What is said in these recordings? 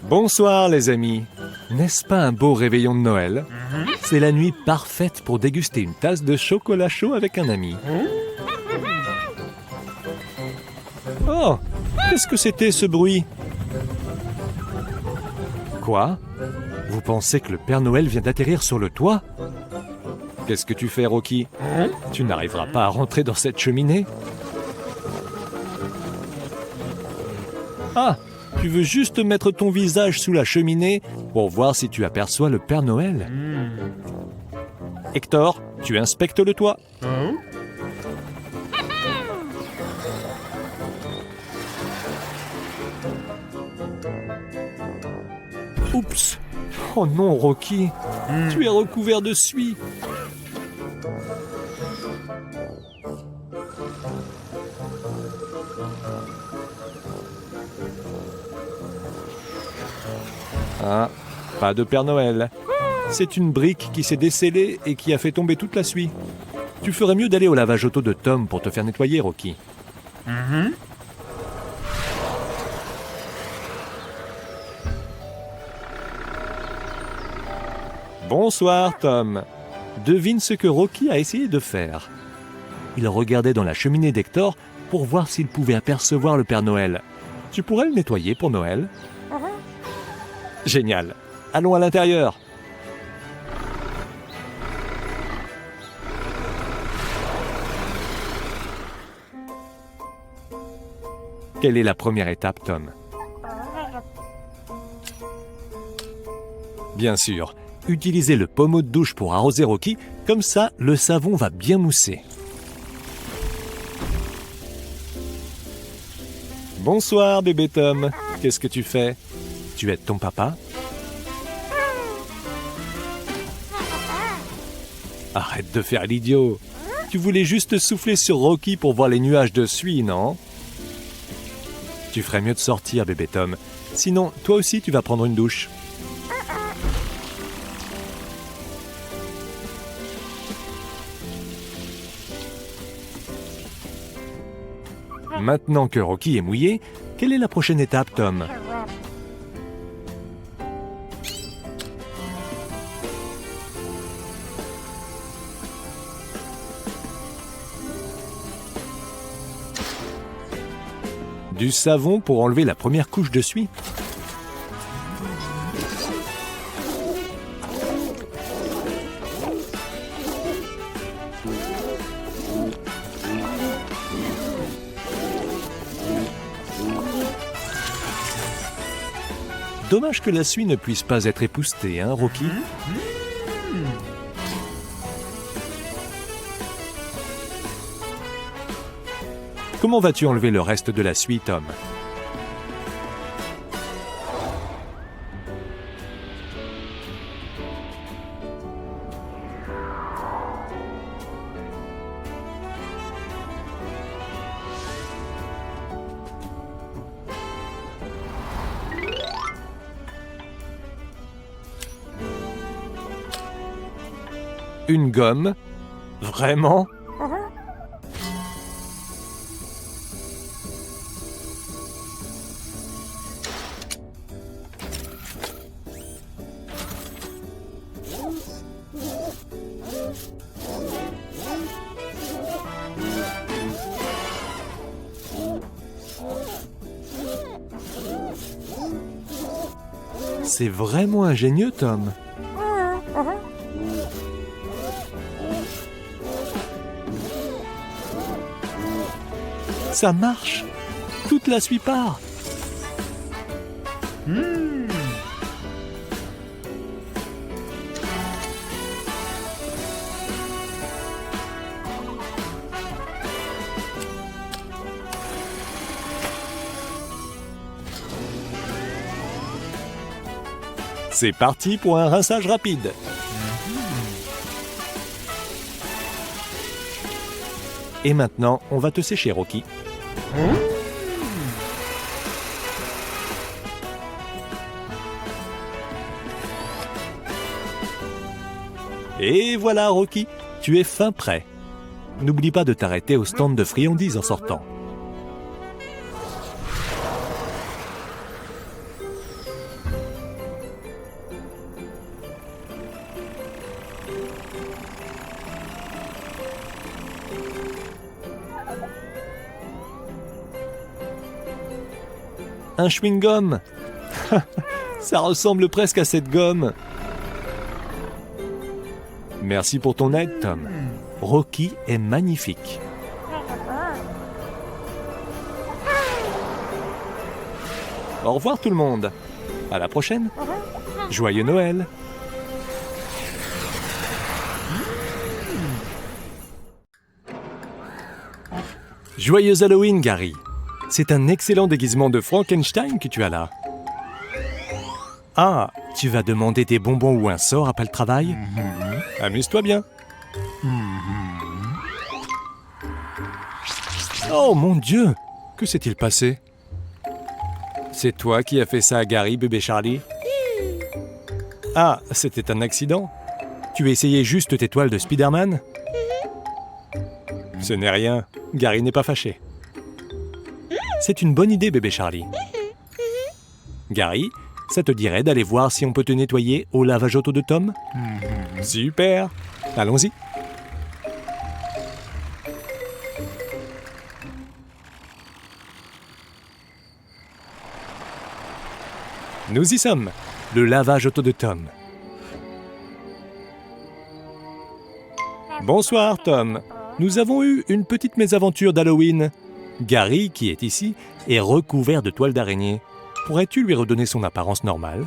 Bonsoir les amis. N'est-ce pas un beau réveillon de Noël? C'est la nuit parfaite pour déguster une tasse de chocolat chaud avec un ami. Oh, qu'est-ce que c'était ce bruit? Quoi? Vous pensez que le Père Noël vient d'atterrir sur le toit? Qu'est-ce que tu fais, Rocky? Tu n'arriveras pas à rentrer dans cette cheminée? Ah, tu veux juste mettre ton visage sous la cheminée pour voir si tu aperçois le Père Noël? Hector, tu inspectes le toit. Oups! Oh non, Rocky! Tu es recouvert de suie! Ah, pas de Père Noël. C'est une brique qui s'est descellée et qui a fait tomber toute la suie. Tu ferais mieux d'aller au lavage auto de Tom pour te faire nettoyer, Rocky. Bonsoir, Tom. Devine ce que Rocky a essayé de faire. Il regardait dans la cheminée d'Hector pour voir s'il pouvait apercevoir le Père Noël. Tu pourrais le nettoyer pour Noël? Génial. Allons à l'intérieur. Quelle est la première étape, Tom? Bien sûr, utilisez le pommeau de douche pour arroser Rocky, comme ça le savon va bien mousser. Bonsoir, bébé Tom. Qu'est-ce que tu fais? Tu aides ton papa? Arrête de faire l'idiot. Tu voulais juste souffler sur Rocky pour voir les nuages de suie, non? Tu ferais mieux de sortir, bébé Tom. Sinon, toi aussi, tu vas prendre une douche. Maintenant que Rocky est mouillé, quelle est la prochaine étape, Tom? Du savon pour enlever la première couche de suie. Dommage que la suie ne puisse pas être époustée, hein, Rocky? Comment vas-tu enlever le reste de la suie, Tom? Une gomme? Vraiment? C'est vraiment ingénieux, Tom. Ça marche. Toute la suie part. C'est parti pour un rinçage rapide. Et maintenant, on va te sécher, Rocky. Et voilà, Rocky, tu es fin prêt. N'oublie pas de t'arrêter au stand de friandises en sortant. Un chewing-gum. Ça ressemble presque à cette gomme. Merci pour ton aide, Tom. Rocky est magnifique. Au revoir tout le monde. À la prochaine. Joyeux Noël. Joyeux Halloween, Gary. C'est un excellent déguisement de Frankenstein que tu as là. Ah, tu vas demander des bonbons ou un sort après le travail? Amuse-toi bien. Oh mon Dieu! Que s'est-il passé? C'est toi qui as fait ça à Gary, bébé Charlie? Ah, c'était un accident? Tu essayais juste tes toiles de Spider-Man? Ce n'est rien. Gary n'est pas fâché. C'est une bonne idée, bébé Charlie. Gary, ça te dirait d'aller voir si on peut te nettoyer au lavage auto de Tom? Super! Allons-y. Nous y sommes. Le lavage auto de Tom. Bonsoir, Tom. Nous avons eu une petite mésaventure d'Halloween. Gary, qui est ici, est recouvert de toiles d'araignée. Pourrais-tu lui redonner son apparence normale?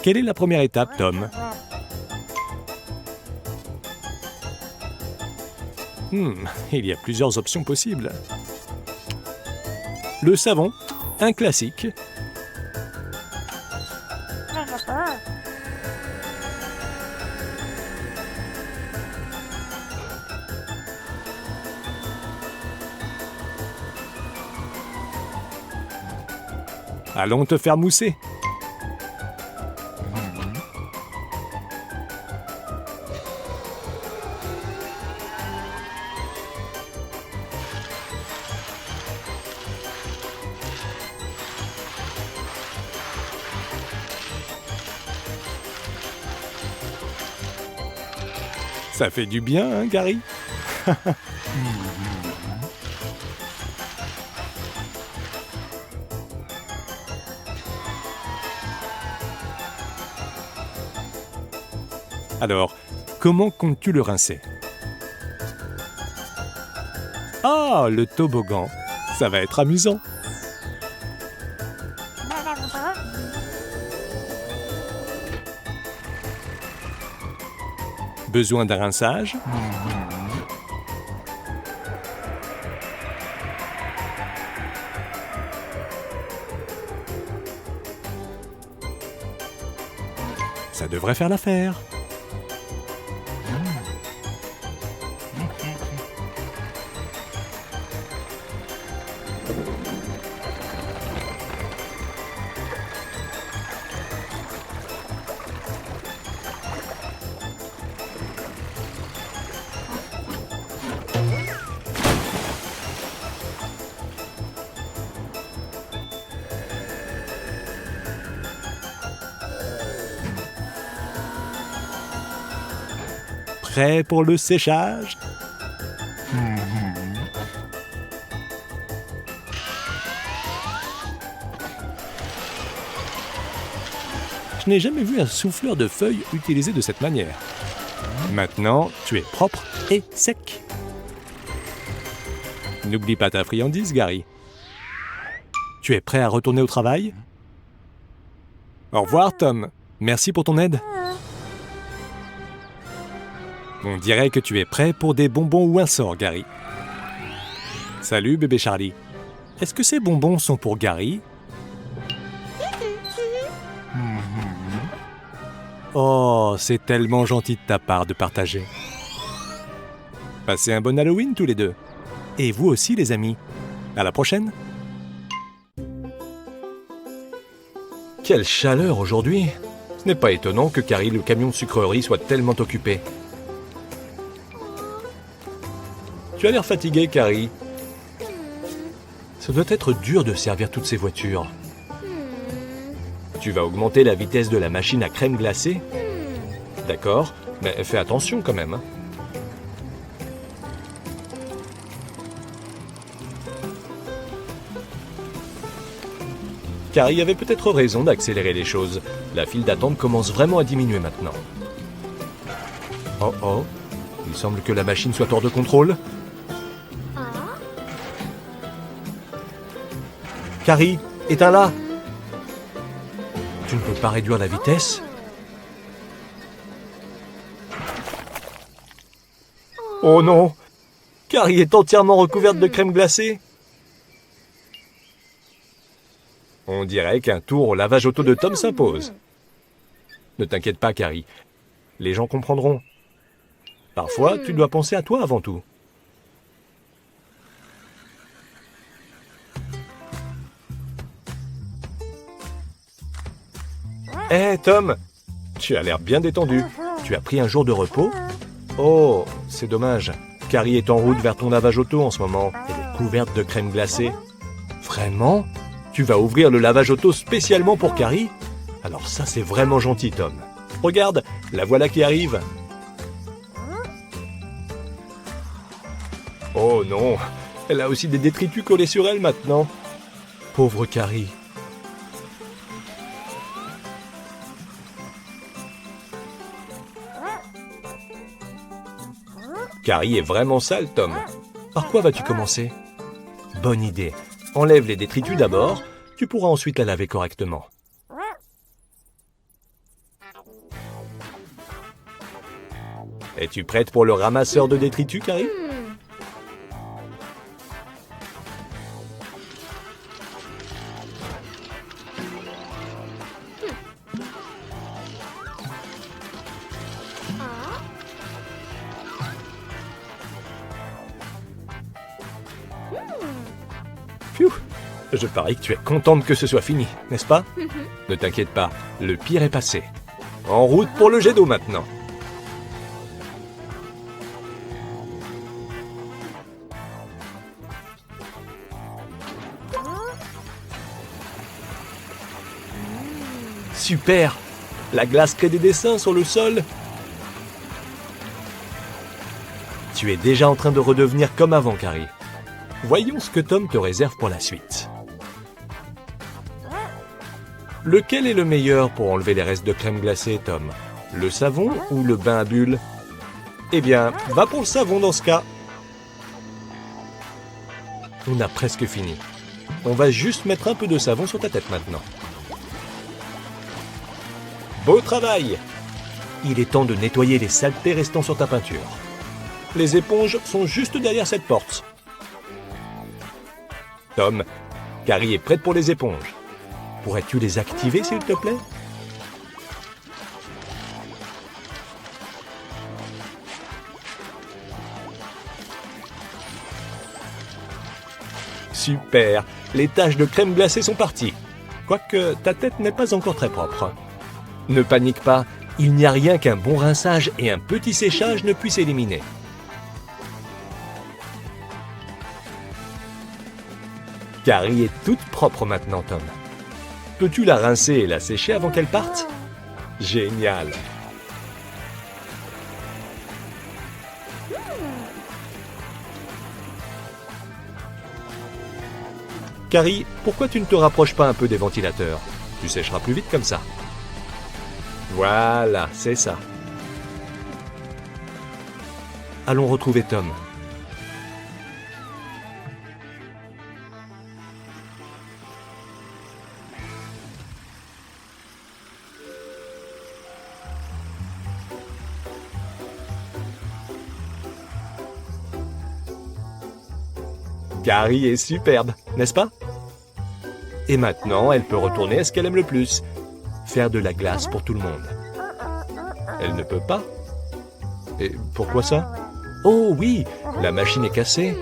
Quelle est la première étape, Tom? Il y a plusieurs options possibles. Le savon, un classique. Allons te faire mousser. Ça fait du bien, hein, Gary? Alors, comment comptes-tu le rincer? Ah, le toboggan! Ça va être amusant! Besoin d'un rinçage? Ça devrait faire l'affaire. Prêt pour le séchage? Je n'ai jamais vu un souffleur de feuilles utilisé de cette manière. Maintenant, tu es propre et sec. N'oublie pas ta friandise, Gary. Tu es prêt à retourner au travail? Au revoir, Tom. Merci pour ton aide. On dirait que tu es prêt pour des bonbons ou un sort, Gary. Salut, bébé Charlie. Est-ce que ces bonbons sont pour Gary? Oh, c'est tellement gentil de ta part de partager. Passez un bon Halloween tous les deux. Et vous aussi, les amis. À la prochaine. Quelle chaleur aujourd'hui! Ce n'est pas étonnant que Carrie, le camion de sucrerie, soit tellement occupé. Tu as l'air fatigué, Carrie. Ça doit être dur de servir toutes ces voitures. Tu vas augmenter la vitesse de la machine à crème glacée? D'accord, mais fais attention quand même. Carrie avait peut-être raison d'accélérer les choses. La file d'attente commence vraiment à diminuer maintenant. Oh oh, il semble que la machine soit hors de contrôle. Carrie, éteins-la. Tu ne peux pas réduire la vitesse? Oh non! Carrie est entièrement recouverte de crème glacée. On dirait qu'un tour au lavage auto de Tom s'impose. Ne t'inquiète pas, Carrie. Les gens comprendront. Parfois, tu dois penser à toi avant tout. Hé, Tom! Tu as l'air bien détendu. Tu as pris un jour de repos? Oh, c'est dommage. Carrie est en route vers ton lavage auto en ce moment. Elle est couverte de crème glacée. Vraiment? Tu vas ouvrir le lavage auto spécialement pour Carrie? Alors ça, c'est vraiment gentil, Tom. Regarde, la voilà qui arrive. Oh non, elle a aussi des détritus collés sur elle maintenant. Pauvre Carrie. Carrie est vraiment sale, Tom. Par quoi vas-tu commencer? Bonne idée. Enlève les détritus d'abord, tu pourras ensuite la laver correctement. Es-tu prête pour le ramasseur de détritus, Carrie? Pfiou! Je parie que tu es contente que ce soit fini, n'est-ce pas? Ne t'inquiète pas, le pire est passé. En route pour le jet d'eau maintenant. Super! La glace crée des dessins sur le sol. Tu es déjà en train de redevenir comme avant, Carrie. Voyons ce que Tom te réserve pour la suite. Lequel est le meilleur pour enlever les restes de crème glacée, Tom? Le savon ou le bain à bulles? Eh bien, va pour le savon dans ce cas. On a presque fini. On va juste mettre un peu de savon sur ta tête maintenant. Beau travail! Il est temps de nettoyer les saletés restant sur ta peinture. Les éponges sont juste derrière cette porte. Tom, Carrie est prête pour les éponges. Pourrais-tu les activer, s'il te plaît? Super! Les taches de crème glacée sont parties. Quoique ta tête n'est pas encore très propre. Ne panique pas, il n'y a rien qu'un bon rinçage et un petit séchage ne puissent éliminer. Carrie est toute propre maintenant, Tom. Peux-tu la rincer et la sécher avant qu'elle parte? Génial! Carrie, pourquoi tu ne te rapproches pas un peu des ventilateurs? Tu sécheras plus vite comme ça. Voilà, c'est ça. Allons retrouver Tom. Carrie est superbe, n'est-ce pas? Et maintenant, elle peut retourner à ce qu'elle aime le plus, faire de la glace pour tout le monde. Elle ne peut pas. Et pourquoi ça? Oh oui, la machine est cassée.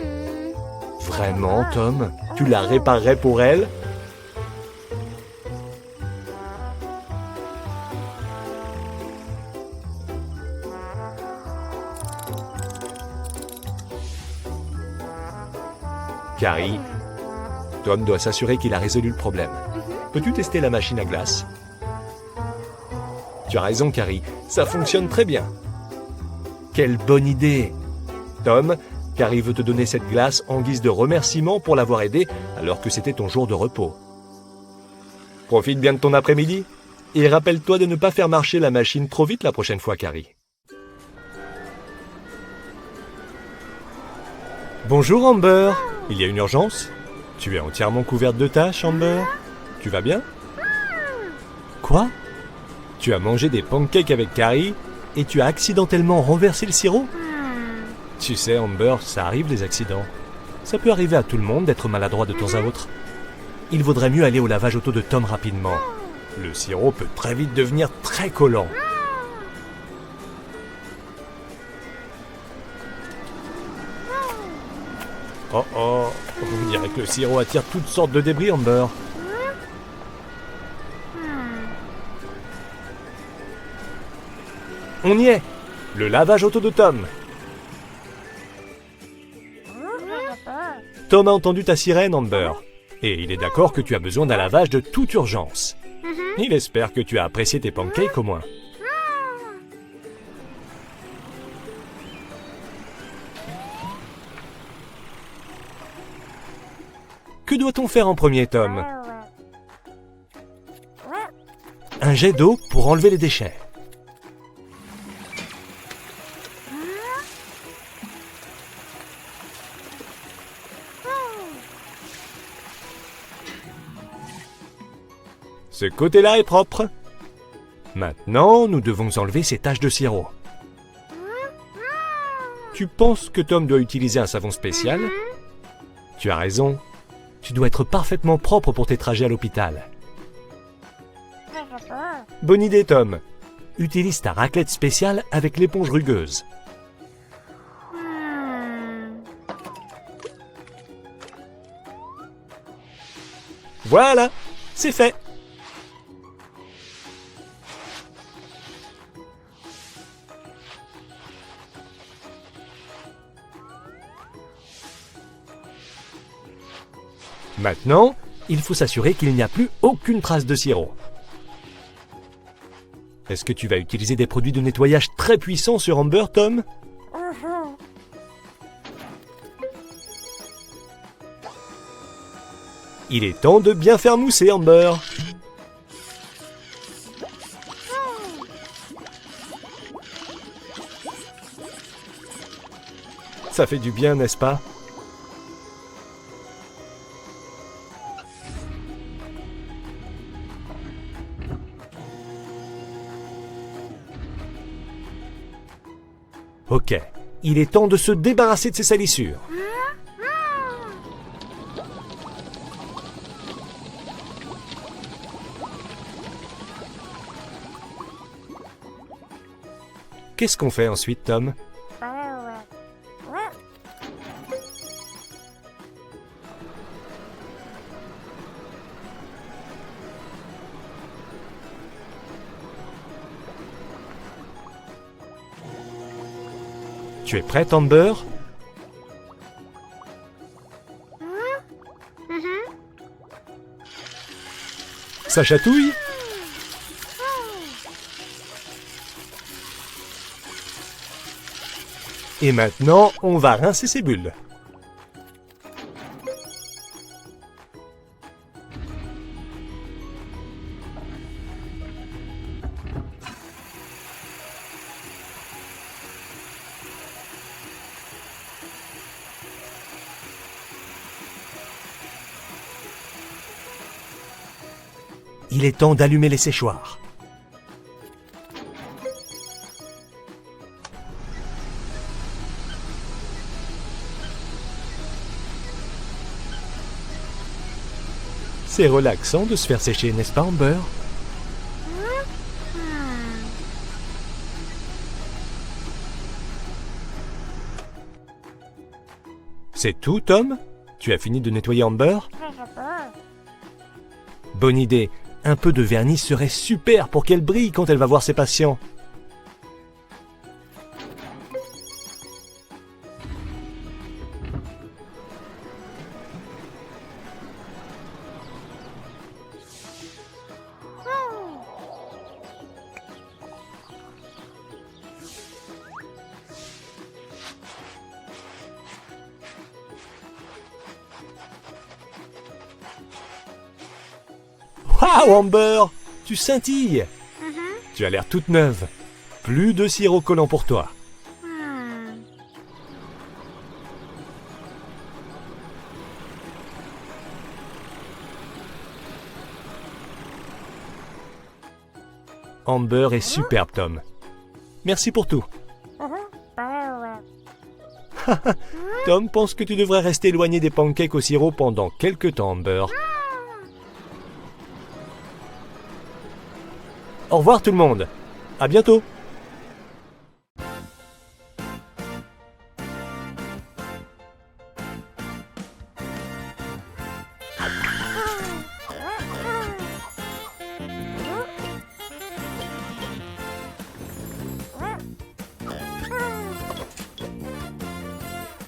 Vraiment, Tom? Tu la réparerais pour elle? Carrie, Tom doit s'assurer qu'il a résolu le problème. Peux-tu tester la machine à glace? Tu as raison, Carrie, ça fonctionne très bien. Quelle bonne idée! Tom, Carrie veut te donner cette glace en guise de remerciement pour l'avoir aidé alors que c'était ton jour de repos. Profite bien de ton après-midi et rappelle-toi de ne pas faire marcher la machine trop vite la prochaine fois, Carrie. Bonjour, Amber. Il y a une urgence? Tu es entièrement couverte de taches, Amber. Tu vas bien? Quoi? Tu as mangé des pancakes avec Carrie et tu as accidentellement renversé le sirop? Tu sais, Amber, ça arrive les accidents. Ça peut arriver à tout le monde d'être maladroit de temps à autre. Il vaudrait mieux aller au lavage auto de Tom rapidement. Le sirop peut très vite devenir très collant. Oh oh, on dirait que le sirop attire toutes sortes de débris, Amber. On y est! Le lavage auto de Tom. Tom a entendu ta sirène, Amber. Et il est d'accord que tu as besoin d'un lavage de toute urgence. Il espère que tu as apprécié tes pancakes au moins. Que doit-on faire en premier, Tom? Un jet d'eau pour enlever les déchets. Ce côté-là est propre. Maintenant, nous devons enlever ces taches de sirop. Tu penses que Tom doit utiliser un savon spécial? Tu as raison. Tu dois être parfaitement propre pour tes trajets à l'hôpital. Bonne idée, Tom. Utilise ta raclette spéciale avec l'éponge rugueuse. Voilà, c'est fait. Maintenant, il faut s'assurer qu'il n'y a plus aucune trace de sirop. Est-ce que tu vas utiliser des produits de nettoyage très puissants sur Amber, Tom? Il est temps de bien faire mousser, Amber. Ça fait du bien, n'est-ce pas? Ok, il est temps de se débarrasser de ces salissures. Qu'est-ce qu'on fait ensuite, Tom? Tu es prête, Amber? Ça chatouille? Et maintenant, on va rincer ces bulles. Il est temps d'allumer les séchoirs. C'est relaxant de se faire sécher, n'est-ce pas, Amber? C'est tout, Tom? Tu as fini de nettoyer Amber? Bonne idée. Un peu de vernis serait super pour qu'elle brille quand elle va voir ses patients. Waouh, Amber! Tu scintilles! Tu as l'air toute neuve. Plus de sirop collant pour toi. Amber est superbe, Tom. Merci pour tout. Tom pense que tu devrais rester éloigné des pancakes au sirop pendant quelques temps, Amber. Au revoir tout le monde. À bientôt.